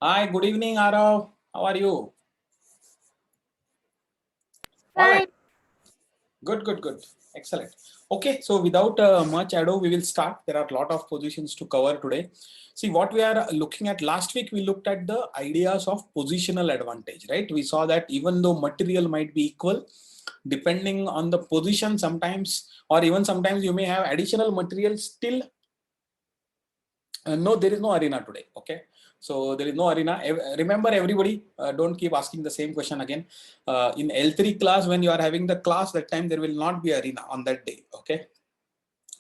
Hi, good evening, Arav. How are you? All right. Fine. Good. Excellent. Okay, so without much ado, we will start. There are a lot of positions to cover today. See, what we are looking at last week, we looked at the ideas of positional advantage, right? We saw that even though material might be equal, depending on the position, sometimes, or even sometimes you may have additional material still. No, there is no arena today. Okay, so there is no arena. Remember, everybody, don't keep asking the same question again. In L3 class, when you are having the class, that time there will not be arena on that day. Okay,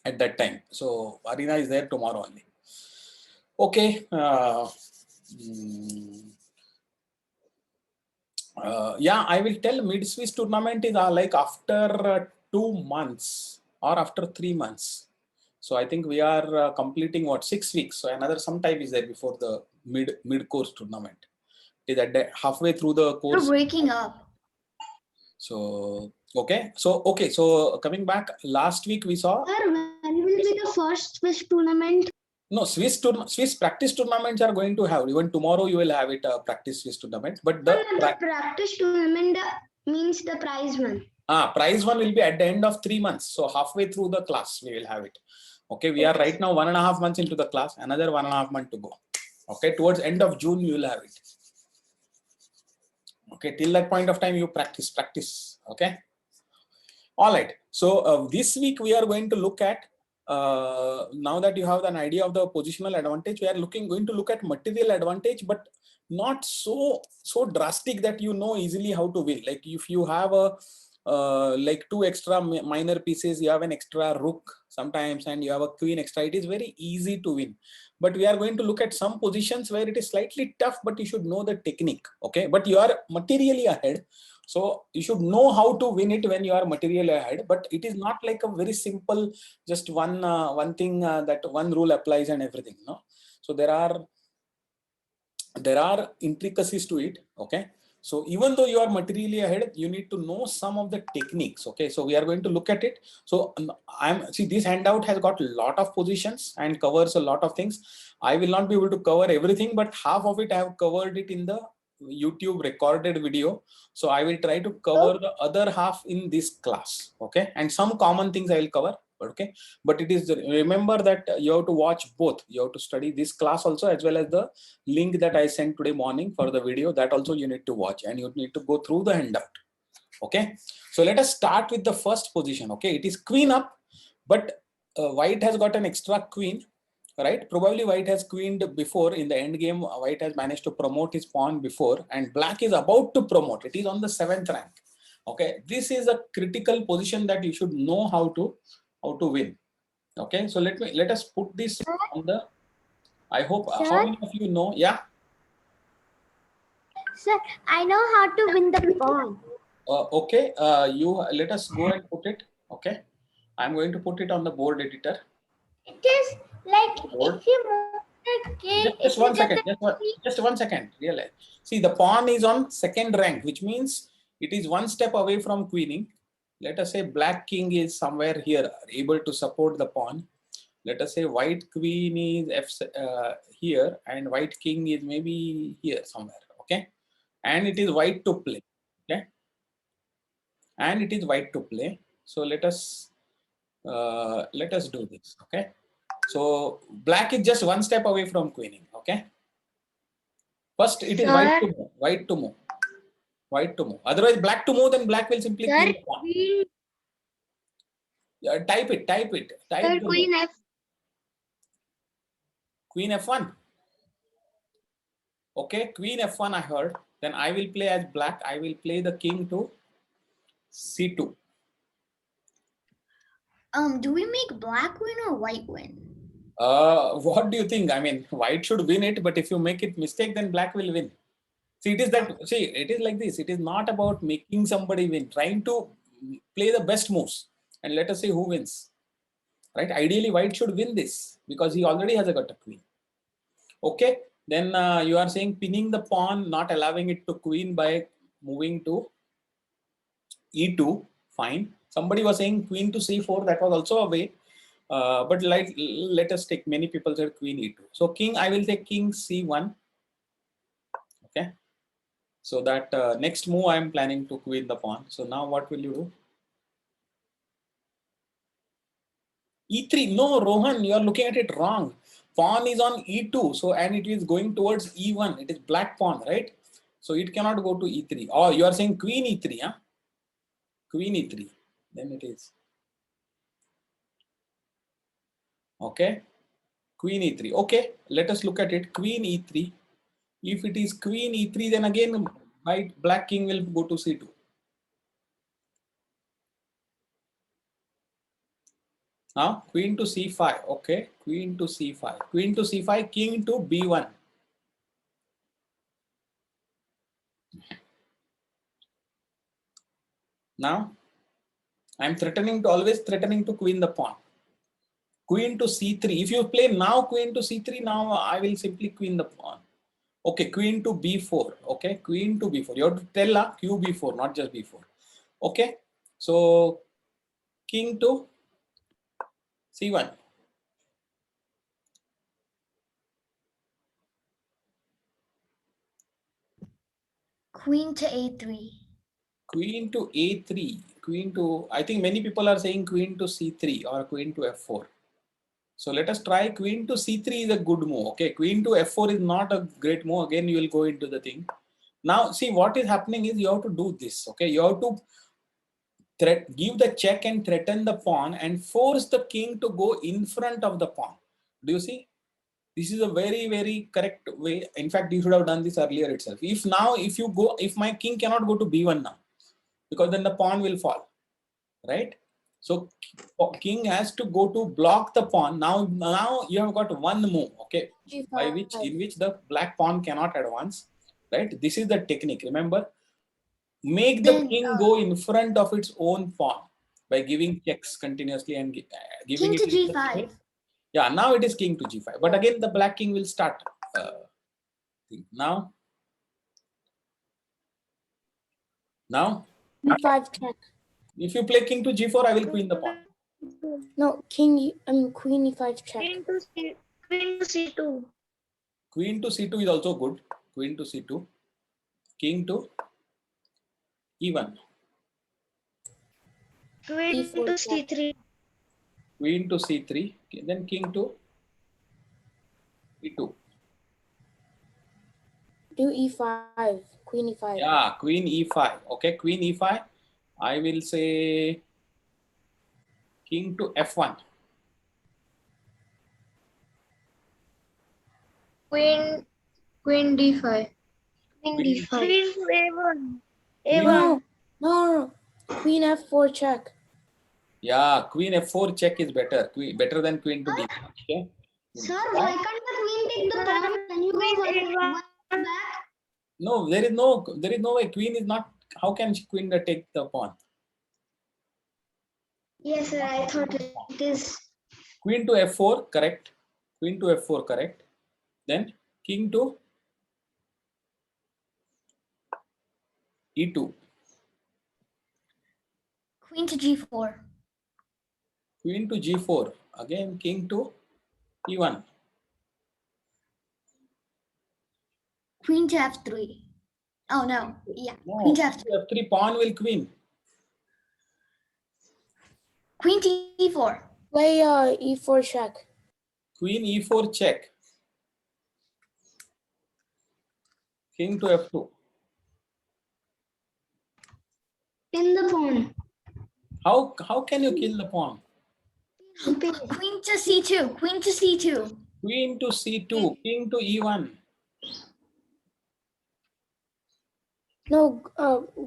at that time. So arena is there tomorrow only. Okay. Mm, yeah, I will tell mid Swiss tournament is like after 2 months or after 3 months. So I think we are completing what 6 weeks. So another some time is there before the mid course tournament. It is at the halfway through the You're course. breaking up. So coming back last week we saw Sir, when will be the first Swiss tournament? no Swiss practice tournaments are going to have even tomorrow you will have it practice Swiss tournaments, but the The practice tournament means the prize one. prize one will be at the end of 3 months. So halfway through the class, we will have it. Okay, we are right now 1.5 months into the class, another 1.5 months to go. Okay, towards end of June, you will have it. Okay, till that point of time, you practice. Okay. All right. So this week we are going to look at, now that you have an idea of the positional advantage, we are going to look at material advantage, but not so drastic that you know easily how to win. Like if you have a like two extra minor pieces, you have an extra rook sometimes, and you have a queen extra, it is very easy to win. But we are going to look at some positions where it is slightly tough, but you should know the technique. Okay, but you are materially ahead, so you should know how to win it when you are materially ahead. But it is not like a very simple, just one thing that one rule applies and everything. No, so there are intricacies to it. Okay, so even though you are materially ahead, you need to know some of the techniques. Okay, so we are going to look at it. So see, this handout has got a lot of positions and covers a lot of things. I will not be able to cover everything, but half of it I have covered it in the YouTube recorded video. So I will try to cover the other half in this class. Okay, and some common things I will cover. Okay, but it is, remember that you have to watch both. You have to study this class also, as well as the link that I sent today morning for the video, that also you need to watch, and you need to go through the handout. Okay, so let us start with the first position. Okay, it is queen up, but white has got an extra queen, right? Probably white has queened before in the end game. White has managed to promote his pawn before, and black is about to promote. It is on the 7th rank. Okay, this is a critical position that you should know how to win. Okay, so let us put this on the, I hope, how Sir? many of you know? Yeah. Sir, I know how to win the pawn. Okay, you let us go and put it. Okay, I'm going to put it on the board editor. It is like Board. if you move the king, Just it will one get second. the Just 1 second. Realize. See, the pawn is on 2nd rank, which means it is one step away from queening. Let us say black king is somewhere here, able to support the pawn. Let us say white queen is here, and white king is maybe here somewhere. Okay, and it is white to play. Okay, and it is white to play. So let us do this. Okay, so black is just one step away from queening. Okay, first it is white Sir, to move, white to move, white to move. Otherwise black to move, then black will simply queen sir, the pawn. queen, Type sir, the move. queen F. Queen f1. Okay, queen f1 I heard. Then I will play as black. I will play the king to c2. Do we make black win or white win? What do you think? I mean, white should win it, but if you make it mistake, then black will win. See, it is like this. It is not about making somebody win, trying to play the best moves, and let us see who wins. Right? Ideally, white should win this because he already has got a queen. Okay, then you are saying pinning the pawn, not allowing it to queen by moving to e2. Fine. Somebody was saying queen to c4. That was also a way. But like, let us take, many people said queen e2. So king, I will take king c1. Okay. So that next move I am planning to queen the pawn. So now what will you do? E3. No, Rohan, you are looking at it wrong. Pawn is on E2. So, and it is going towards E1. It is black pawn, right? So it cannot go to E3. Oh, you are saying queen E3, huh? Queen E3. Then it is. Okay. Queen E3. Okay. Let us look at it. Queen E3. If it is queen E3, then again, white, black king will go to C2. Now, queen to C5. Okay. Queen to C5. Queen to C5. King to B1. Now, I'm always threatening to queen the pawn. Queen to C3. If you play now queen to C3, now I will simply queen the pawn. Okay, queen to B4. Okay, queen to B4. You have to tell Q B4, not just B4. Okay, so king to C1. Queen to A3. Queen to A3. Queen to, I think many people are saying queen to C3 or queen to F4. So let us try queen to C3 is a good move. Okay, queen to F4 is not a great move. Again, you will go into the thing. Now, see what is happening is you have to do this. Okay, you have to give the check and threaten the pawn and force the king to go in front of the pawn. Do you see? This is a very, very correct way. In fact, you should have done this earlier itself. If my king cannot go to B1 now, because then the pawn will fall, right? So king has to go to block the pawn. Now you have got one move, okay, in which the black pawn cannot advance, right? This is the technique. Remember, make the king go in front of its own pawn by giving checks continuously and giving King it to G5. Yeah, now it is king to G5. But again, the black king will start. Now B5 check. if you play king to G4, I will queen the pawn. No, queen E5 check. Queen to C2. Queen to C2 is also good. Queen to C2. King to E1. Queen E4 to check. C3. Queen to C3. Then king to E2. Do E5. Queen E5. Yeah, queen E5. Okay, queen E5. I will say king to F1. Queen D5. Queen D5. Queen to A1. A1. No. Queen F4 check. Yeah, queen F4 check is better. Better than queen to D5. Okay. Sir, why can't the queen take the pawn? Can you go one back? No, there is no way. Queen is not. How can queen take the pawn? Yes, sir. I thought it is. Queen to F4, correct. Queen to F4, correct. Then king to E2. Queen to G4. Queen to G4. Again, king to E1. Queen to F3. Oh no. Yeah. No, Queen to F3. F3 pawn will queen. Queen to E4. Play E4 check. Queen E4 check. King to F2. Pin the pawn. How can you kill the pawn? Queen to C2. Queen to C2. Queen to C2. King to E1. No,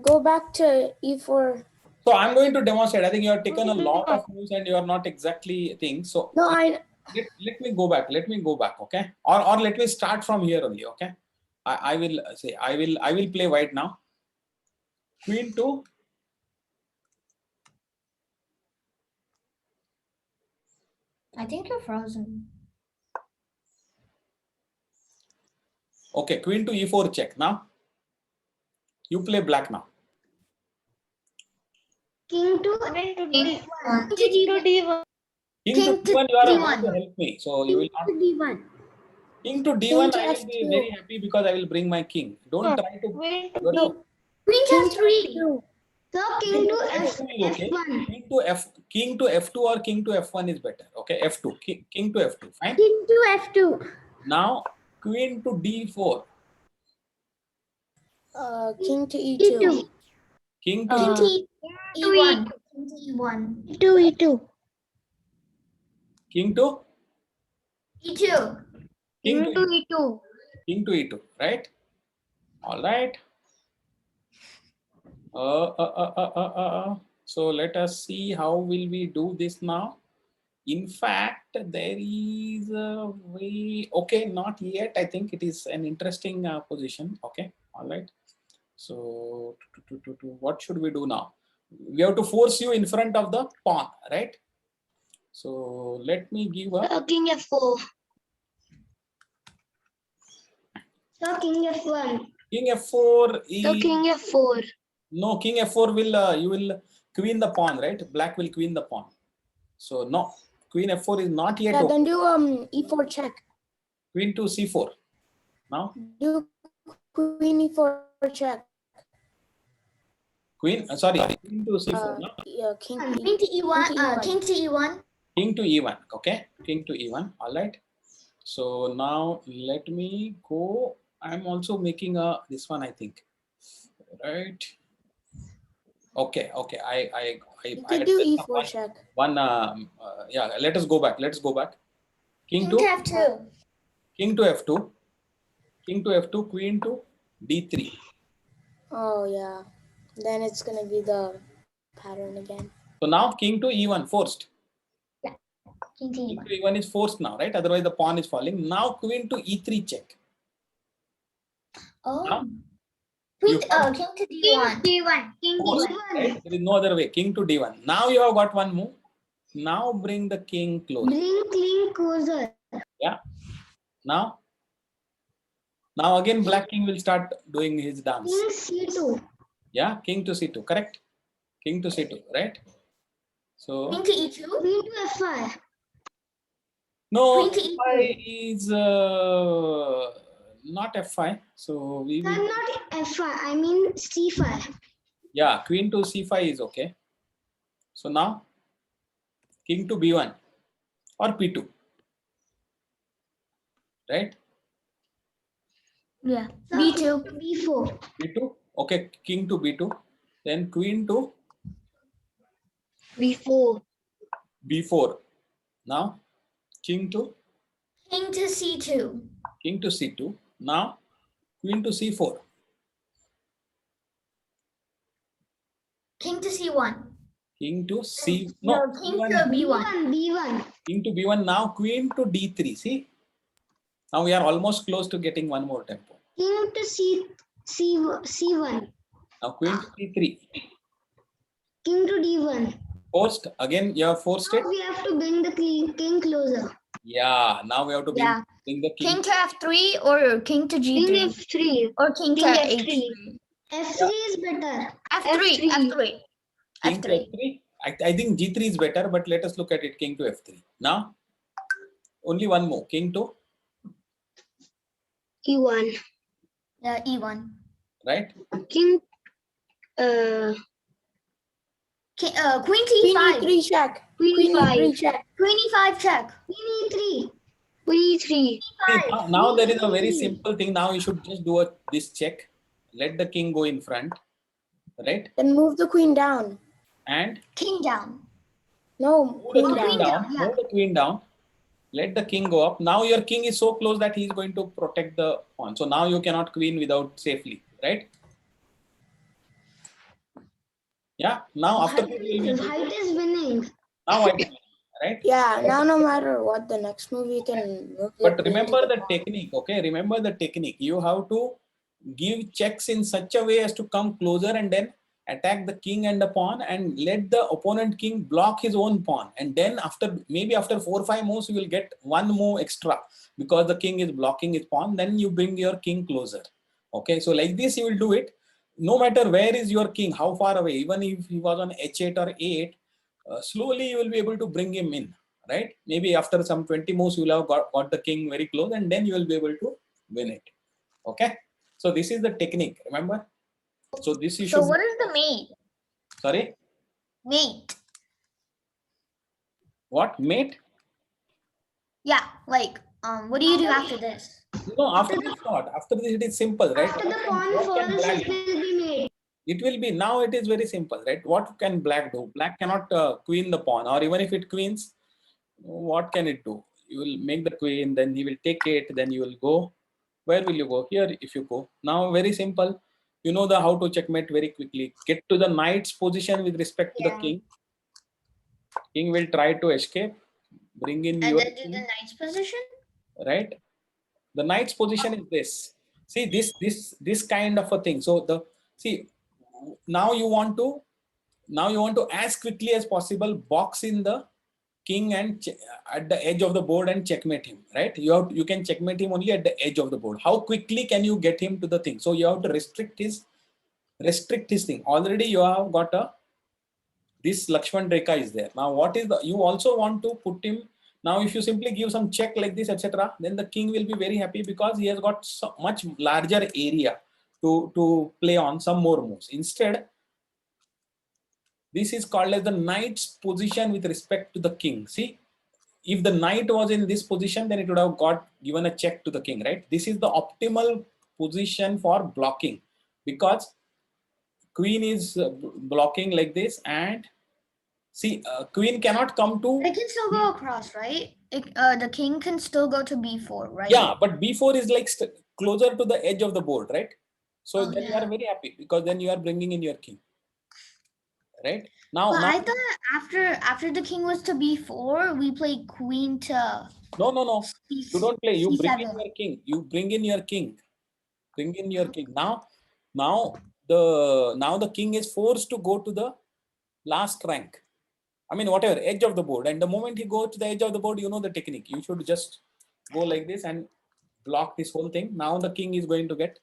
go back to E4. So I'm going to demonstrate. I think you have taken a lot of moves and you are not exactly things. So No, let me go back. Let me go back. Okay. Or let me start from here only. Okay. I will say I will play white now. Queen to I think you're frozen. okay. Queen to E4 check now. You play black now. King to D1. King to D1. King King to to D1. You are D1. about to help me. So you will not. D1. King to King d1, to I will be F2. very happy because I will bring my king. Don't try to. Queen to King to F3. F2. Sir, king to F2 is okay. F1. King to F2 or king to F1 is better. Okay, F2. King to F2. Fine. King to F2. Now queen to D4. King to E2. E2. King to King to E1. King to E1. E2. king to E2. king to E2. king to E2. Right. All right. So let us see how will we do this now. In fact, there is a way. Okay, not yet. I think it is an interesting position. Okay, all right. So what should we do now? We have to force you in front of the pawn, right? So let me give a King F4. Sir, king F1. king F4 Sir, is king F4. no king F4 will you will queen the pawn, right? Black will queen the pawn. So no, queen F4 is not yet Yeah, okay. then do E4 check. Queen to C4. Now Do Queen E4 check. queen, sorry, queen to C4. No? Yeah, King to King to E1. E1. King to E1. King to E1. Okay, king to E1. All right. So now let me go. I'm also making a this one. I think, right? Okay. Okay. You I could had do set E4 up check. one. Yeah. Let us go back. Let's go back. King King to to F2. king to F2. King to F2. Queen to D3. Oh yeah. Then it's gonna be the pattern again. So now king to E1 forced. King to King E1. to E1 is forced now, right? Otherwise the pawn is falling. Now queen to E3 check. Oh. Now Queen you to, have King to D1. D1. King to forced, D1. right? There is no other way. King to D1. Now you have got one move. Now bring the king close. Bring king closer. Yeah. Now again black king will start doing his dance. King C2. Yeah, king to C2, correct? King to C2, right? So King to E2. Queen to F5. no, Queen to F5 is not F5. So we Sir, will, not F5. I mean C5. yeah, queen to C5 is okay. So now king to B1 or P2, right? Yeah. Sir, B2. B4. B2, okay, king to B2, then queen to B4. B4. Now king to King to C2. C2. Now queen to C4. King to C1. King to C. No, No, king B1 to B1. B1. king to B1. Now queen to D3. See, now we are almost close to getting one more tempo. King to C1. Now queen to D3. King to D1. Forced again. You have forced it. Now we have to bring the king closer. Yeah. Now we have to bring, Yeah. bring the king. King to F3 or king to King G3 F3. or king to King H3. F3 is better. F3. F3. King to F3. F3. I think G3 is better, but let us look at it. King to F3. Now only one more. King to E1. E1. right. King Queen to Queen E5. E3 check. Queen Queen E3 E5. check. Queen E5 check. Queen E3. Queen E3. See, now there is a very simple thing. Now you should just do this check. Let the king go in front, right? Then move the queen down. And King down. No, move the queen queen down. down. yeah. Move the queen down. Let the king go up. Now your king is so close that he is going to protect the pawn. So now you cannot queen without safely, right? Yeah. Now after that you will be White is winning. now white is winning, right? Yeah, now no matter what the next move you can move But the queen remember to the pawn. technique, okay? Remember the technique. You have to give checks in such a way as to come closer and then attack the king and the pawn and let the opponent king block his own pawn. And then maybe after 4 or 5 moves, you will get one move extra because the king is blocking his pawn. Then you bring your king closer. Okay, so like this you will do it. No matter where is your king, how far away, even if he was on h8 or a8, slowly you will be able to bring him in. right? Maybe after some 20 moves, you will have got the king very close, and then you will be able to win it. Okay. So this is the technique, remember? So this you So should. what is the mate? Sorry, Mate. what mate? Yeah, like what do you do after this? No, after this not. After this it is simple, right? After the pawn What can falls, black it do? will be made. It will be, now it is very simple, right? What can black do? Black cannot queen the pawn, or even if it queens, what can it do? You will make the queen, then he will take it, then you will go. Where will you go? Here, if you go. Now, very simple. You know the how to checkmate very quickly. Get to the knight's position with respect to the Yeah. king. King will try to escape. Bring in And your then do the king, knight's position? right? The knight's position is this. See this kind of a thing. So the see now you want to as quickly as possible box in the king and at the edge of the board and checkmate him, right? You can checkmate him only at the edge of the board. How quickly can you get him to the thing? So you have to restrict his thing. Already you have got a this Lakshman Rekha is there. Now what is the, you also want to put him, now if you simply give some check like this, etc., then the king will be very happy because he has got so much larger area to play on some more moves. Instead, this is called as the knight's position with respect to the king. See, if the knight was in this position, then it would have got given a check to the king, right? This is the optimal position for blocking because queen is blocking like this, and see, queen cannot come to. It can still go across, right? The king can still go to b4, right? Yeah, but b4 is like closer to the edge of the board, right? So Oh, then you yeah. are very happy because then you are bringing in your king, right? Now, Well, now I thought after the king was to b4, we played queen to no. You don't play. You bring in c7. your king. You bring in your king. Bring in your king. Now the king is forced to go to the last rank. I mean, whatever edge of the board. And the moment he goes to the edge of the board, you know the technique. You should just go like this and block this whole thing. Now the king is going to get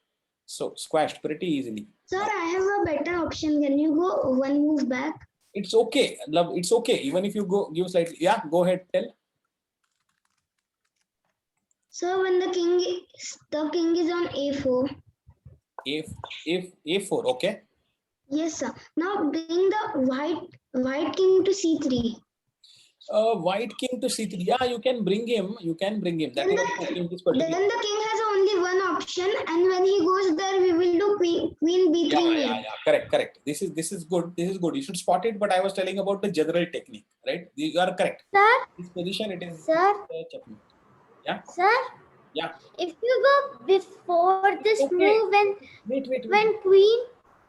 so squashed pretty easily. Sir, I have a better option. Can you go one move back? It's okay, love. It's okay. Even if you go give slightly, yeah, go ahead. Tell. So when the king is on a4. If a4, okay. Yes, sir. Now bring the white king to c3. White king to c3. Yeah, you can bring him. You can bring him. That Then is okay in this Then particular. the king has only one option, and when he goes there, we will do queen b3 Yeah. mate. Correct. This is good. This is good. You should spot it. But I was telling about the general technique, right? You are correct. Sir, This position it is. Sir? Checkmate. Yeah. sir, Yeah. if you go before this Okay. move Wait. when queen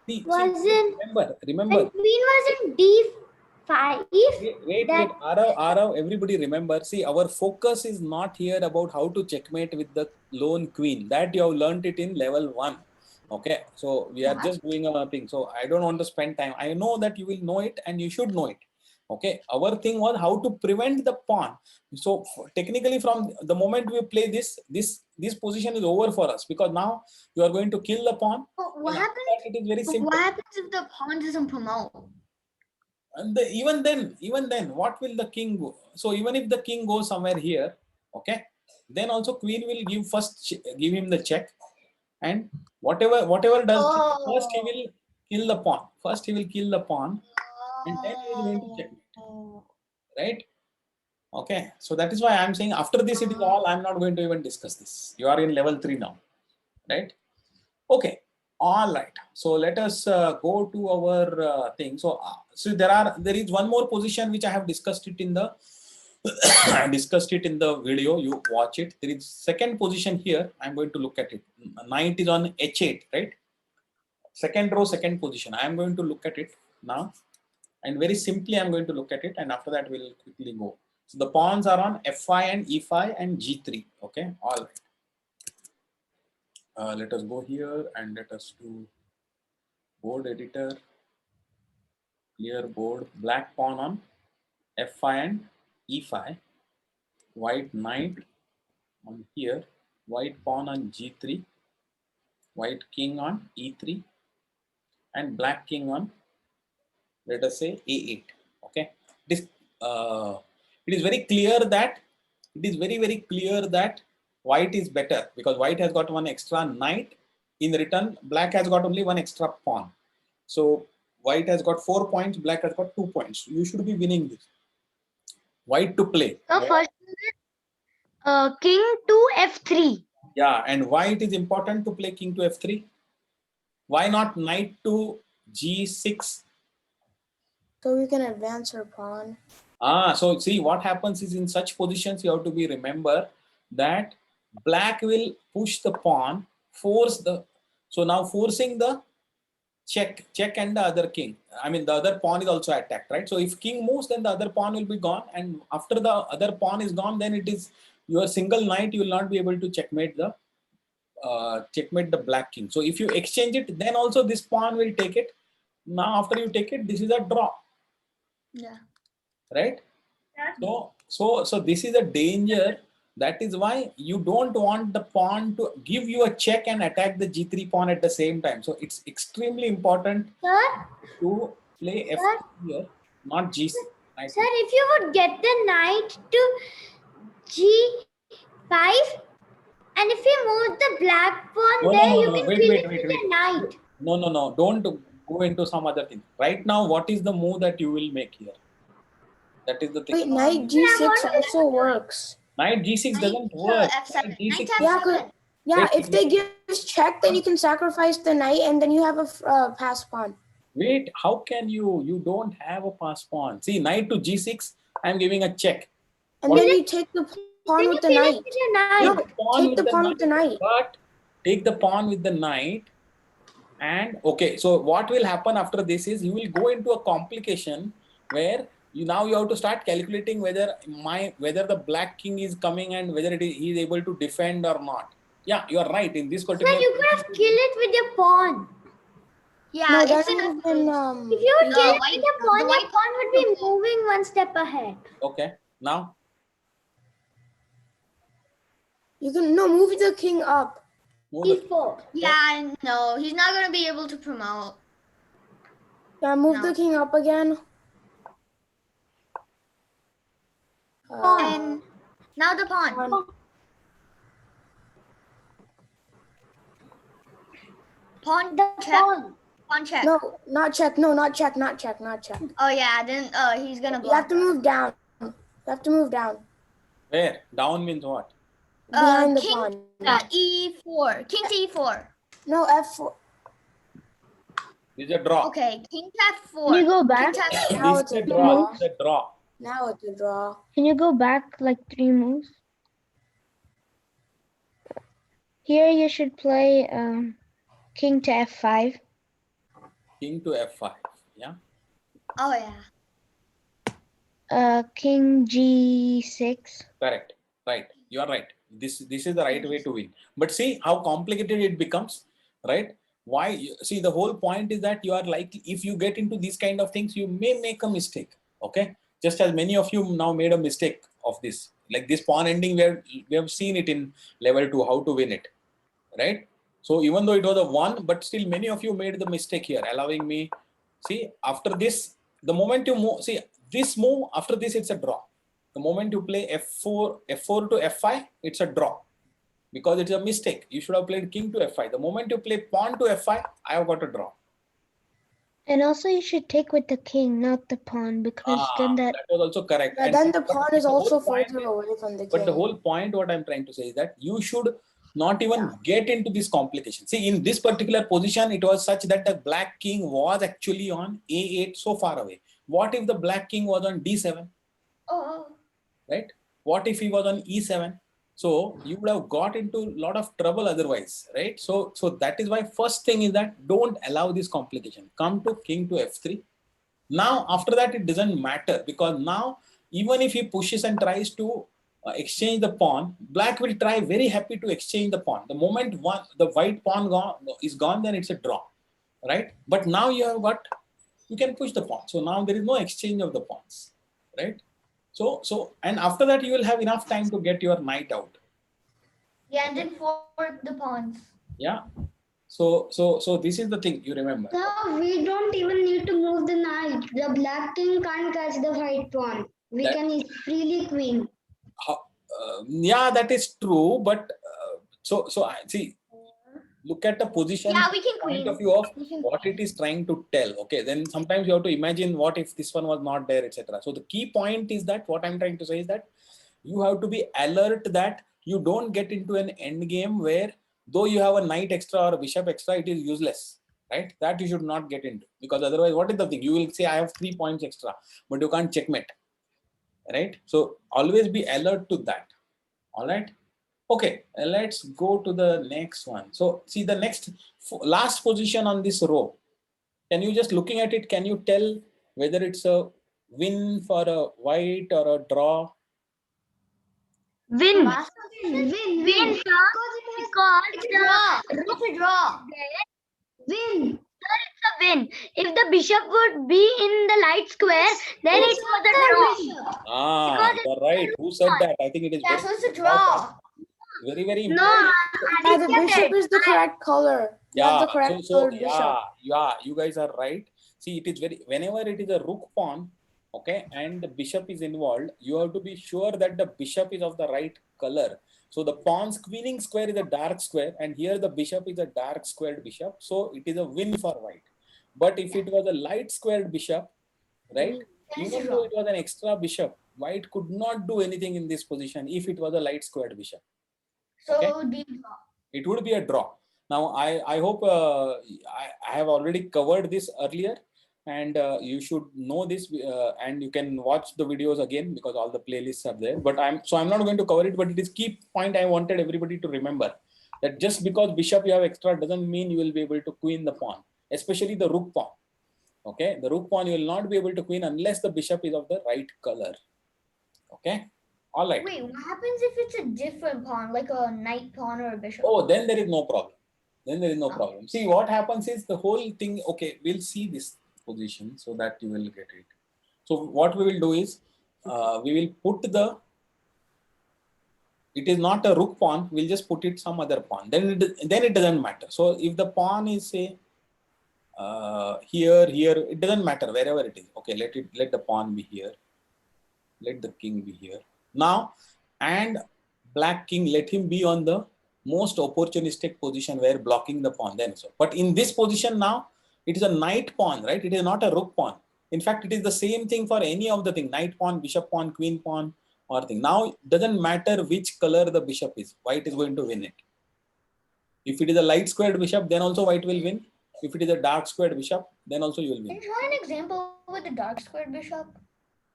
See, was in remember. when queen was in d5, Wait. that Arav, everybody remember. See, our focus is not here about how to checkmate with the lone queen. That you have learned it in level 1. Okay, so we are just doing a thing. So I don't want to spend time. I know that you will know it and you should know it. Okay, our thing was how to prevent the pawn. So technically, from the moment we play this position is over for us because now you are going to kill the pawn. But what And after happens? that, it is very simple. What happens if the pawn doesn't promote? And even then, what will the king go? So even if the king goes somewhere here, okay, then also queen will give him the check, and whatever does first he will kill the pawn. First he will kill the pawn, and then he is going to checkmate, right? Okay, so that is why I'm saying after this it is all. I'm not going to even discuss this. You are in level 3 now, right? Okay. All right. So let us go to our thing. So there is one more position which I have discussed it in the I discussed it in the video. You watch it. There is second position here. I'm going to look at it. Knight is on h8, right? Second row, second position. I am going to look at it now, and very simply I'm going to look at it, and after that we'll quickly go. So the pawns are on f5 and e5 and g3. Okay. All right. Let us go here and let us do board editor, clear board, black pawn on f5 and e5, white knight on here, white pawn on g3, white king on e3, and black king on, let us say, a8. Okay, this it is very clear that white is better because white has got one extra knight. In return, black has got only one extra pawn. So white has got 4 points, black has got 2 points. You should be winning this. White to play. So first king to f3. Yeah, and why it is important to play king to f3? Why not knight to g6? So we can advance our pawn. So see what happens is in such positions you have to be remember that black will push the pawn, force the, so now forcing the check and the other king. I mean the other pawn is also attacked, right? So if king moves, then the other pawn will be gone, and after the other pawn is gone, then it is your single knight. You will not be able to checkmate the black king. So if you exchange it, then also this pawn will take it. Now after you take it, this is a draw. Yeah. Right? So this is a danger. That is why you don't want the pawn to give you a check and attack the g3 pawn at the same time. So it's extremely important Sir, to play f3 here, not g6. Right? sir, if you would get the knight to g5, and if you move the black pawn No, there, no, you no, can wait, kill wait, it wait, with wait. a knight. No. Don't go into some other thing. Right now, what is the move that you will make here? That is the thing. Wait, knight g6 also works. Knight g6 doesn't work. Knight F7. g6 Knight Yeah, F7. Yeah, Wait, if they give check, then you can sacrifice the knight and then you have a pass pawn. Wait, how can you don't have a pass pawn? See, knight to g6, I'm giving a check. And What- then you take the pawn with the knight. Take the pawn Take the pawn with the knight. But take the pawn with the knight. And okay, so what will happen after this is you will go into a complication where you have to start calculating whether the black king is coming and whether he is able to defend or not. Yeah, you are right. In this Sir, particular, you could have killed it with your pawn. Yeah, No, it's that an would have been if you would the kill it white- with your pawn, your pawn would be moving one step ahead. okay, now you can move the king up. move the E4. Yeah, no, he's not going to be able to promote. Yeah, move No. the king up again. And now the pawn. Pawn check. Pawn check. No, not check. No, not check. Not check. Not check. Oh yeah, then he's gonna You have block. to move down. You have to move down. where down means what? Behind the king pawn. E4. King to E4. No, F4. This is a draw. Okay, king to F4. Can you go back? King to F4. Now This it's is a a draw. draw. This is a draw. Now it's a draw. Can you go back like 3 moves? Here you should play king to f5. King to f5. Yeah. Oh yeah. King g6. Correct. Right. You are right. This is the right way to win. But see how complicated it becomes, right? Why? See, the whole point is that you are likely, if you get into these kind of things, you may make a mistake. Okay. Just as many of you now made a mistake of this, like this pawn ending, where we have seen it in level 2, how to win it, right? So even though it was a 1, but still many of you made the mistake here, allowing me. See, after this, the moment you move, see this move, after this, it's a draw. The moment you play f4 to f5, it's a draw because it's a mistake. You should have played king to f5. The moment you play pawn to f5, I have got a draw. And also you should take with the king, not the pawn, because then that was also correct. Yeah, And then the but pawn is the whole also point further is- away from the But king. the whole point, what I'm trying to say is that you should not even get into this complication. See, in this particular position, it was such that the black king was actually on a8, so far away. What if the black king was on d7, Oh. right? What if he was on e7? So you would have got into a lot of trouble otherwise, right? So that is why first thing is that don't allow this complication. Come to king to f3. Now, after that, it doesn't matter because now, even if he pushes and tries to exchange the pawn, black will try very happy to exchange the pawn. The moment the white pawn is gone, then it's a draw, right? But now you can push the pawn. So now there is no exchange of the pawns, right? So and after that, you will have enough time to get your knight out. Yeah, and then fork the pawns. Yeah. So this is the thing you remember. No, we don't even need to move the knight. The black king can't catch the white pawn. We That- can freely queen. Yeah, that is true. But see, look at the position Yeah, we can point queen. of view of We can what it is trying to tell. Okay, then sometimes you have to imagine what if this one was not there, etc. So the key point is that what I'm trying to say is that you have to be alert that you don't get into an end game where though you have a knight extra or a bishop extra, it is useless, right? That you should not get into, because otherwise what is the thing? You will say I have 3 points extra, but you can't checkmate, right? So always be alert to that. All right. Okay, let's go to the next one. So see the last position on this row. Can you just looking at it, can you tell whether it's a win for a white or a draw? Win. Win. Win, sir. Because It's a draw. it's a draw. Win. It's a win. If the bishop would be in the light square, then it was a draw. Ah, you're right. Who said that? I think it is Yeah, very, so it's a draw. very No, important. Yeah, the bishop is the correct color. You have Yeah, the correct so colored bishop. yeah, you guys are right. See, it is whenever it is a rook pawn, okay, and the bishop is involved, you have to be sure that the bishop is of the right color. So the pawn's queening square is a dark square, and here the bishop is a dark squared bishop. So it is a win for white. But if it was a light squared bishop, right, even though it was an extra bishop, white could not do anything in this position if it was a light squared bishop. So Okay. it would be a draw. It would be a draw. Now, I hope I have already covered this earlier, and you should know this, and you can watch the videos again because all the playlists are there. But I'm not going to cover it, but it is key point I wanted everybody to remember, that just because bishop you have extra doesn't mean you will be able to queen the pawn, especially the rook pawn. Okay, the rook pawn you will not be able to queen unless the bishop is of the right color. Okay. All right. Wait, what happens if it's a different pawn, like a knight pawn or a bishop? Oh, then there is no problem. Then there is no problem. See, what happens is the whole thing, okay, we'll see this position so that you will get it. So what we will do is, we will put it is not a rook pawn, we'll just put it some other pawn. Then it doesn't matter. So if the pawn is, say, here, it doesn't matter, wherever it is. Okay, let the pawn be here. Let the king be here. Now, and black king, let him be on the most opportunistic position where blocking the pawn then. So, but in this position now, it is a knight pawn, right? It is not a rook pawn. In fact, it is the same thing for any of the thing, knight pawn, bishop pawn, queen pawn, or thing. Now, it doesn't matter which color the bishop is, white is going to win it. If it is a light squared bishop, then also white will win. If it is a dark squared bishop, then also you will Can win. you try an example with the dark squared bishop?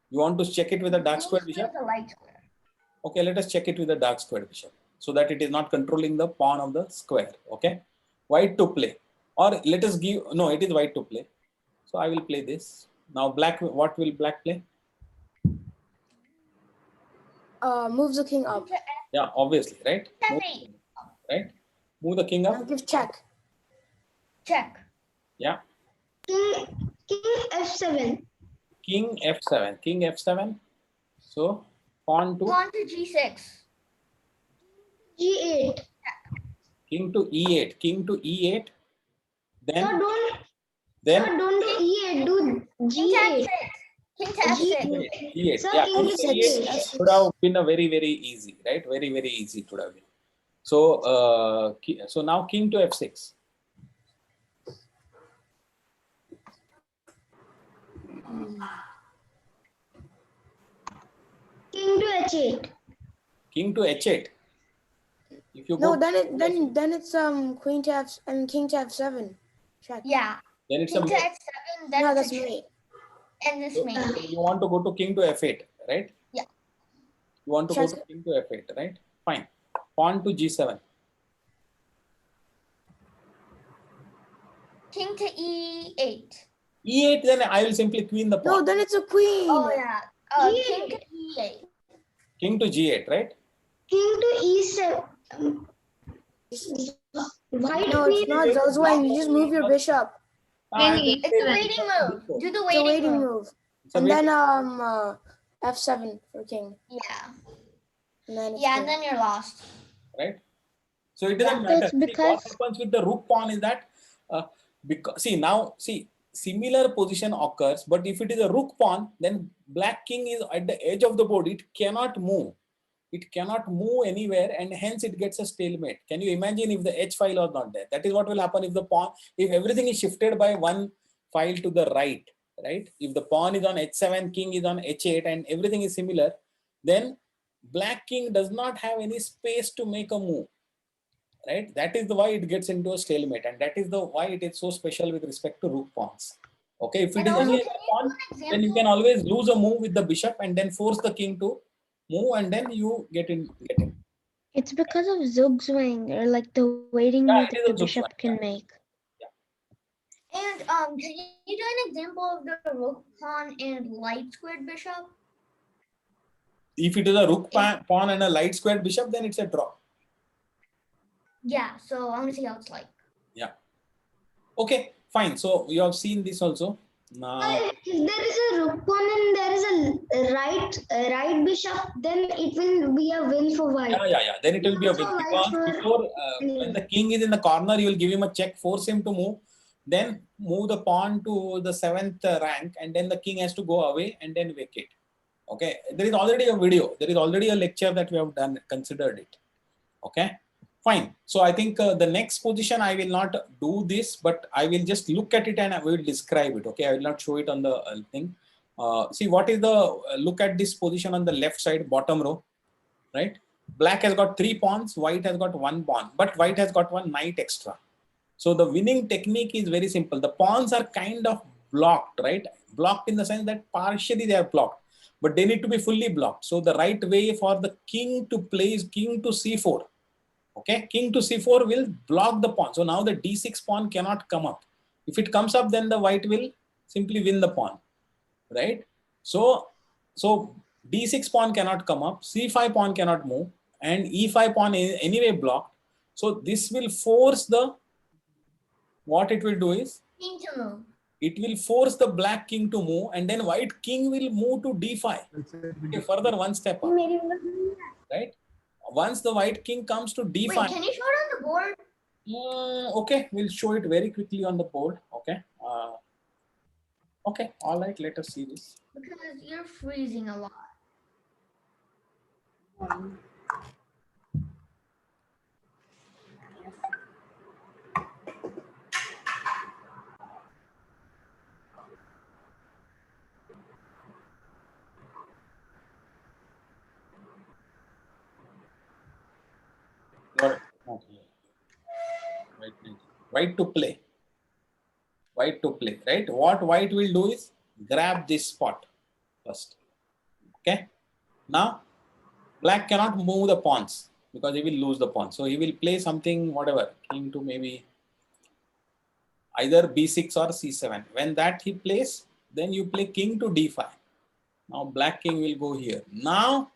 You want to check it with a dark squared Blue bishop? square is a light square. Okay, let us check it with the dark squared bishop so that it is not controlling the pawn of the square. Okay, white to play, or let us give, no, it is white to play. So I will play this. Now black, what will black play? Move the king up. Yeah, obviously, right? F8. Right? Move the king Now up. give check. Check. Yeah. King F7. King F7. King F7. So pawn to Pawn to G6. G8. king to E8. King to E8. Sir, Then don't do E8, do King to G8. F6. King to F6. E8. Sir, Yeah, king king to to E8 F6. should have been a very, very easy, right? Very, very easy it would have been. So so now king to F6. King to H8. King to H8. If you No, go, then it's queen to F and king to F7. Check. Yeah. then it's King a to mate. H7. Then No, it's that's a check. mate. And this mate. So you want to go to king to F8, right? Yeah. You want to go Check. to king to F8, right? Fine. Pawn to G7. King to E8. E8, then I will simply queen the No, pawn. then it's a queen. Oh yeah. King to E8. King to G8, right? King to E7. White No, queen. it's not those way. You just move your bishop. It's a waiting move. Do the It's a waiting waiting move. move. It's a And waiting- then F7 for king. Yeah. And then it's Yeah, king. and then you're lost. right? So it doesn't Yeah, matter. it's See, what because- happens with the rook pawn is that because see similar position occurs, but if it is a rook pawn, then black king is at the edge of the board. It cannot move. It cannot move anywhere, and hence it gets a stalemate. Can you imagine if the H file was not there? That is what will happen if the pawn, if everything is shifted by one file to the right, right? If the pawn is on H7, king is on H8, and everything is similar, then black king does not have any space to make a move, right? That is the why it gets into a stalemate, and that is the why it is so special with respect to rook pawns. Okay, if it And is also, any can other you pawn, do an then you example? can always lose a move with the bishop and then force the king to move, and then you get in. It's because of Zugzwang, or like the waiting Yeah, move it that is the also bishop fine. can make. And can you do an example of the rook pawn and light squared bishop? If it is a rook pawn and a light squared bishop, then it's a draw. Yeah, so I want to see how it's like. Yeah. Okay, fine. So you have seen this also. Now, If there is a rook pawn and there is a right bishop, then it will be a win for white. yeah. Then it will be a win, So white because for- before when the king is in the corner, you will give him a check, force him to move, then move the pawn to the 7th rank, and then the king has to go away and then vacate. Okay, there is already a video. There is already a lecture that we have done, considered it. Okay, fine. So I think the next position I will not do this, but I will just look at it and I will describe it. Okay, I will not show it on the thing. See what is the look at this position on the left side, bottom row, right? Black has got 3 pawns, white has got 1 pawn, but white has got 1 knight extra. So the winning technique is very simple. The pawns are kind of blocked, right? Blocked in the sense that partially they are blocked, but they need to be fully blocked. So the right way for the king to play is king to c4. Okay, king to c4 will block the pawn. So now the d6 pawn cannot come up. If it comes up, then the white will simply win the pawn, right? So d6 pawn cannot come up, c5 pawn cannot move, and e5 pawn is anyway blocked. So this will force the, what it will do is, King to move. it will force the black king to move, and then white king will move to d5. Okay, further one step up, right? Once the white king comes to d5. Wait, can you show it on the board? Okay, we'll show it very quickly on the board. Okay. Okay, all right, let us see this. Because you're freezing a lot. Okay. White to play. White to play, right? What white will do is grab this spot first. Okay. Now, black cannot move the pawns because he will lose the pawn. So he will play something, whatever, king to maybe either b6 or c7. When that he plays, then you play king to d5. Now black king will go here. Now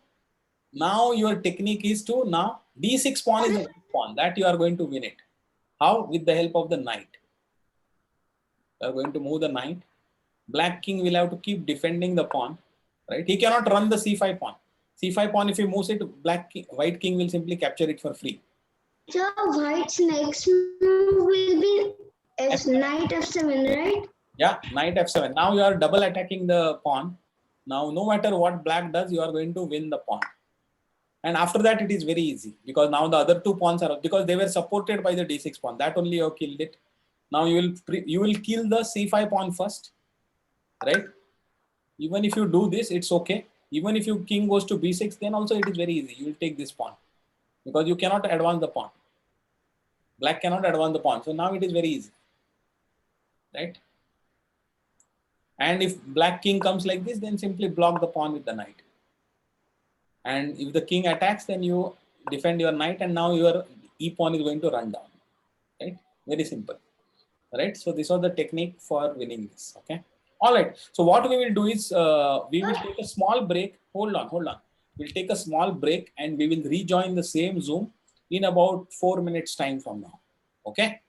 your technique is to, now d6 pawn is the pawn that you are going to win it. How? With the help of the knight. You are going to move the knight. Black king will have to keep defending the pawn, right? He cannot run the c5 pawn. c5 pawn, if he moves it, white king will simply capture it for free. So white's next move will be knight f7, right? Yeah, knight f7. Now you are double attacking the pawn. Now no matter what black does, you are going to win the pawn. And after that, it is very easy, because now the other 2 pawns are, because they were supported by the d6 pawn. That only you have killed it. Now you will kill the c5 pawn first, right? Even if you do this, it's okay. Even if your king goes to b6, then also it is very easy. You will take this pawn because you cannot advance the pawn. Black cannot advance the pawn. So now it is very easy, right? And if black king comes like this, then simply block the pawn with the knight. And if the king attacks, then you defend your knight, and now your e pawn is going to run down, right? Very simple, right? So this was the technique for winning this. Okay. All right. So what we will do is we will take a small break. Hold on. We'll take a small break and we will rejoin the same Zoom in about 4 minutes time from now. Okay.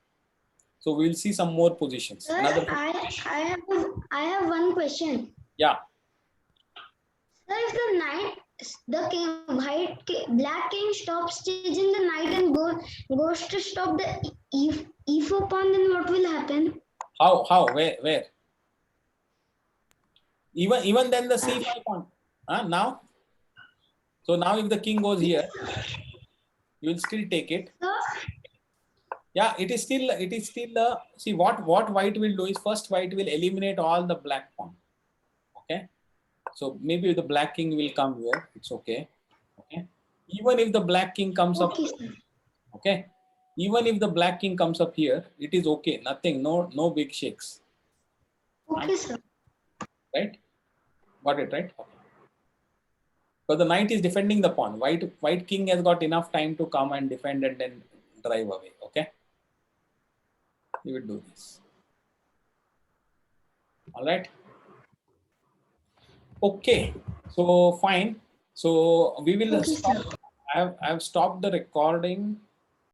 So we will see some more positions. Sir, Another. I have one question. Yeah. Sir, if the knight, black king stops chasing the knight and goes to stop the e4 pawn, then what will happen? How? Where? Even then the c5 pawn. Now, so now if the king goes here, you will still take it. Sir, Yeah, it is still see what white will do is first white will eliminate all the black pawn. Okay, so maybe the black king will come here. It's okay. Okay, even if the black king comes up, okay, sir. okay, even if the black king comes up here, it is okay. Nothing, no big shakes. Okay, sir. Right? Got it right? Okay. So the knight is defending the pawn. White king has got enough time to come and defend and then drive away. Okay. You will do this. All right. Okay. So fine. So we will Okay, stop. sir. I've stopped the recording.